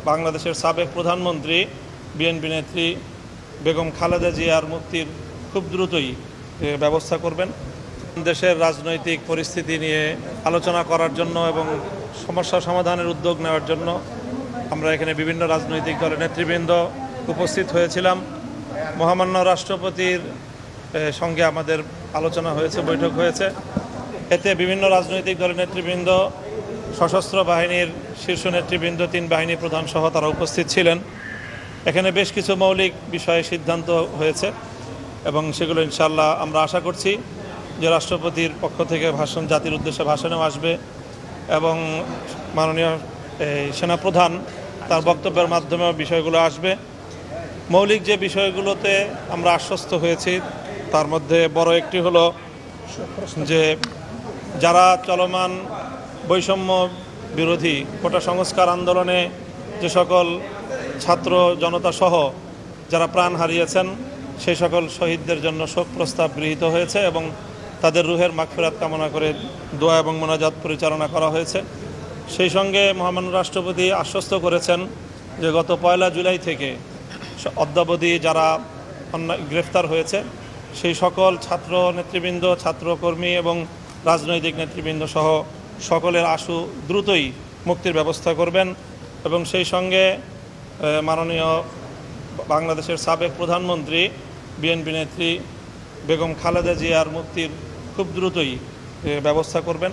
বাংলাদেশের সাবেক প্রধানমন্ত্রী বিএনপি নেত্রী বেগম খালেদা জিয়ার মুক্তির খুব দ্রুতই ব্যবস্থা করবেন। দেশের রাজনৈতিক পরিস্থিতি নিয়ে আলোচনা করার জন্য এবং সমস্যা সমাধানের উদ্যোগ নেওয়ার জন্য আমরা এখানে বিভিন্ন রাজনৈতিক দলের নেতৃবৃন্দ উপস্থিত হয়েছিলাম। মহামান্য রাষ্ট্রপতির সঙ্গে আমাদের আলোচনা হয়েছে, বৈঠক হয়েছে। এতে বিভিন্ন রাজনৈতিক দলের নেতৃবৃন্দ, সশস্ত্র বাহিনীর শীর্ষ নেতৃবৃন্দ, 3 বাহিনী প্রধান সহ তারা উপস্থিত ছিলেন। এখানে বেশ কিছু মৌলিক বিষয়ে সিদ্ধান্ত হয়েছে এবং সেগুলো ইনশাআল্লাহ আমরা আশা করছি যে রাষ্ট্রপতির পক্ষ থেকে জাতির উদ্দেশ্যে ভাষণেও আসবে এবং মাননীয় সেনাপ্রধান তার বক্তব্যের মাধ্যমেও বিষয়গুলো আসবে। মৌলিক যে বিষয়গুলোতে আমরা আশ্বস্ত হয়েছি তার মধ্যে বড় একটি হলো যে যারা চলমান বৈষম্য বিরোধী কোটা সংস্কার আন্দোলনে যে সকল ছাত্র জনতা সহ যারা প্রাণ হারিয়েছেন সেই সকল শহীদদের জন্য শোক প্রস্তাব গৃহীত হয়েছে এবং তাদের রুহের মাগফিরাত কামনা করে দোয়া এবং মোনাজাত পরিচালনা করা হয়েছে। সেই সঙ্গে মহামান্য রাষ্ট্রপতি আশ্বস্ত করেছেন যে গত 1 জুলাই থেকে অদ্যাবধি যারা গ্রেফতার হয়েছে সেই সকল ছাত্র নেতৃবৃন্দ, ছাত্রকর্মী এবং রাজনৈতিক নেতৃবৃন্দ সহ সকলের আশু দ্রুতই মুক্তির ব্যবস্থা করবেন এবং সেই সঙ্গে মাননীয় বাংলাদেশের সাবেক প্রধানমন্ত্রী বিএনপি নেত্রী বেগম খালেদা জিয়ার মুক্তির খুব দ্রুতই ব্যবস্থা করবেন।